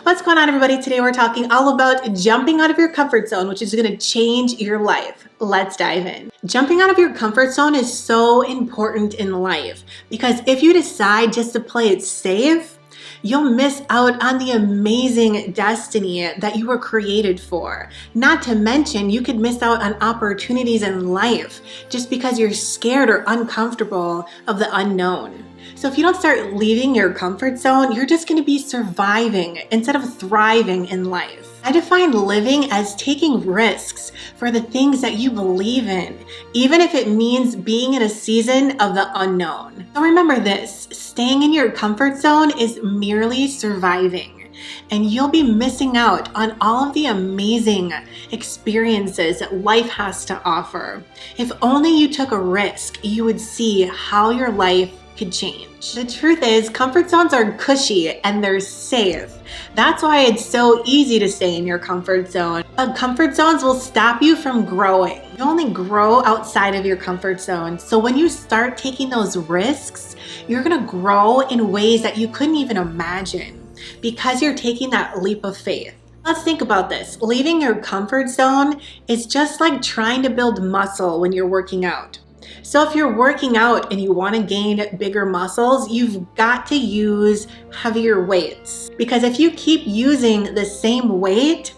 What's going on, everybody? Today we're talking all about jumping out of your comfort zone, which is going to change your life. Let's dive in. Jumping out of your comfort zone is so important in life because if you decide just to play it safe, you'll miss out on the amazing destiny that you were created for. Not to mention, you could miss out on opportunities in life just because you're scared or uncomfortable of the unknown. So if you don't start leaving your comfort zone, you're just going to be surviving instead of thriving in life. I define living as taking risks for the things that you believe in, even if it means being in a season of the unknown. So remember this, staying in your comfort zone is merely surviving, and you'll be missing out on all of the amazing experiences that life has to offer. If only you took a risk, you would see how your life could change. The truth is, comfort zones are cushy and they're safe. That's why it's so easy to stay in your comfort zone. But comfort zones will stop you from growing. You only grow outside of your comfort zone. So when you start taking those risks, you're gonna grow in ways that you couldn't even imagine because you're taking that leap of faith. Let's think about this. Leaving your comfort zone is just like trying to build muscle when you're working out. So if you're working out and you want to gain bigger muscles, you've got to use heavier weights. Because if you keep using the same weight,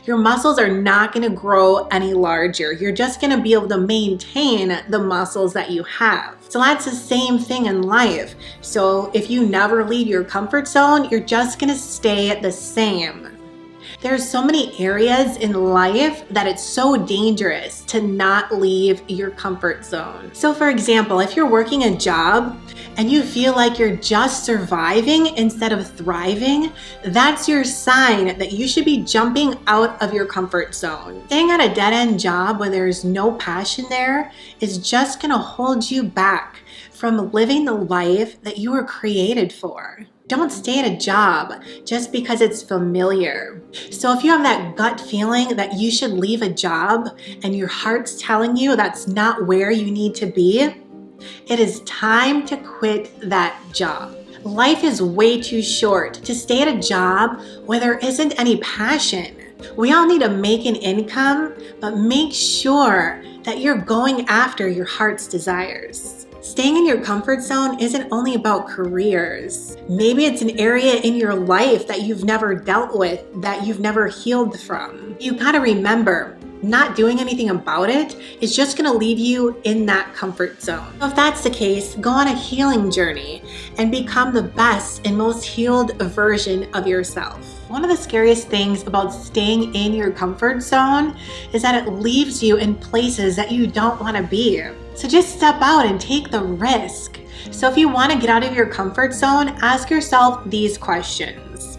your muscles are not going to grow any larger. You're just going to be able to maintain the muscles that you have. So that's the same thing in life. So if you never leave your comfort zone, you're just going to stay the same. There's so many areas in life that it's so dangerous to not leave your comfort zone. So for example, if you're working a job and you feel like you're just surviving instead of thriving, that's your sign that you should be jumping out of your comfort zone. Staying at a dead-end job where there's no passion there is just gonna hold you back from living the life that you were created for. Don't stay at a job just because it's familiar. So if you have that gut feeling that you should leave a job and your heart's telling you that's not where you need to be, it is time to quit that job. Life is way too short to stay at a job where there isn't any passion. We all need to make an income, but make sure that you're going after your heart's desires. Staying in your comfort zone isn't only about careers. Maybe it's an area in your life that you've never dealt with, that you've never healed from. You gotta remember, not doing anything about it is just gonna leave you in that comfort zone. So if that's the case, go on a healing journey and become the best and most healed version of yourself. One of the scariest things about staying in your comfort zone is that it leaves you in places that you don't want to be. So just step out and take the risk. So if you want to get out of your comfort zone, ask yourself these questions.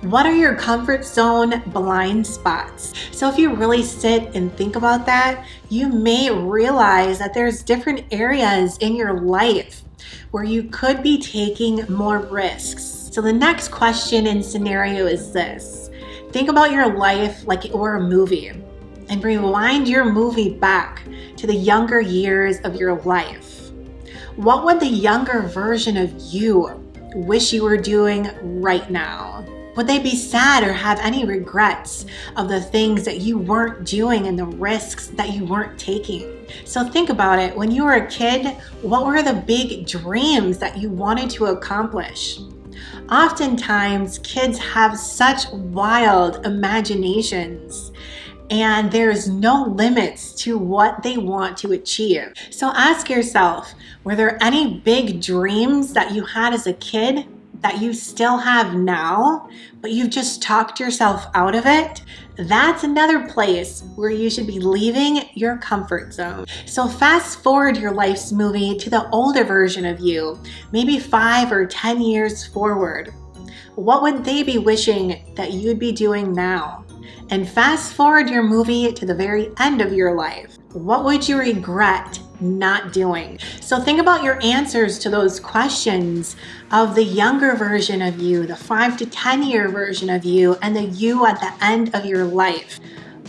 What are your comfort zone blind spots? So if you really sit and think about that, you may realize that there's different areas in your life where you could be taking more risks. So the next question and scenario is this. Think about your life like it were a movie and rewind your movie back to the younger years of your life. What would the younger version of you wish you were doing right now? Would they be sad or have any regrets of the things that you weren't doing and the risks that you weren't taking? So think about it. When you were a kid, what were the big dreams that you wanted to accomplish? Oftentimes, kids have such wild imaginations, and there's no limits to what they want to achieve. So ask yourself, were there any big dreams that you had as a kid that you still have now, but you've just talked yourself out of it? That's another place where you should be leaving your comfort zone. So fast forward your life's movie to the older version of you, maybe 5 or 10 years forward. What would they be wishing that you'd be doing now? And fast forward your movie to the very end of your life. What would you regret not doing? So think about your answers to those questions of the younger version of you, the 5 to 10 year version of you, and the you at the end of your life.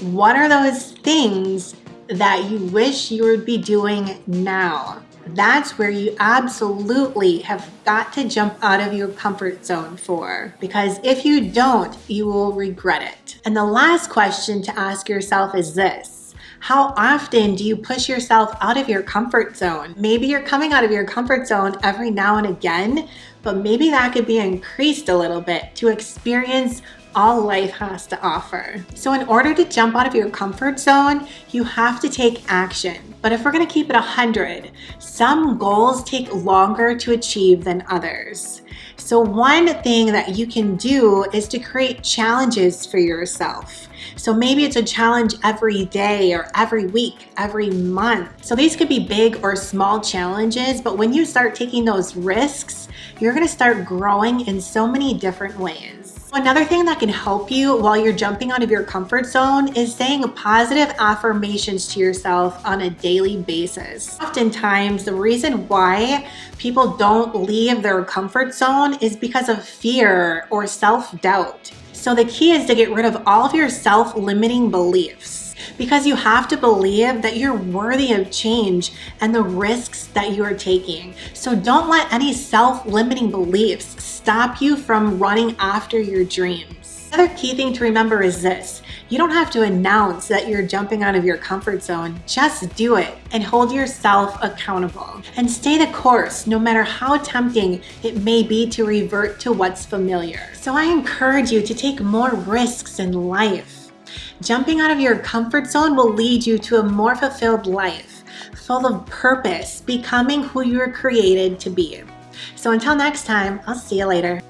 What are those things that you wish you would be doing now? That's where you absolutely have got to jump out of your comfort zone for, because if you don't, you will regret it. And the last question to ask yourself is this: how often do you push yourself out of your comfort zone? Maybe you're coming out of your comfort zone every now and again, but maybe that could be increased a little bit to experience all life has to offer. So in order to jump out of your comfort zone, you have to take action. But if we're gonna keep it 100, some goals take longer to achieve than others. So one thing that you can do is to create challenges for yourself. So maybe it's a challenge every day or every week, every month. So these could be big or small challenges, but when you start taking those risks, you're gonna start growing in so many different ways. Another thing that can help you while you're jumping out of your comfort zone is saying positive affirmations to yourself on a daily basis. Oftentimes, the reason why people don't leave their comfort zone is because of fear or self-doubt. So the key is to get rid of all of your self-limiting beliefs, because you have to believe that you're worthy of change and the risks that you are taking. So don't let any self-limiting beliefs stop you from running after your dreams. Another key thing to remember is this: you don't have to announce that you're jumping out of your comfort zone. Just do it and hold yourself accountable. And stay the course, no matter how tempting it may be to revert to what's familiar. So I encourage you to take more risks in life. Jumping out of your comfort zone will lead you to a more fulfilled life, full of purpose, becoming who you were created to be. So until next time, I'll see you later.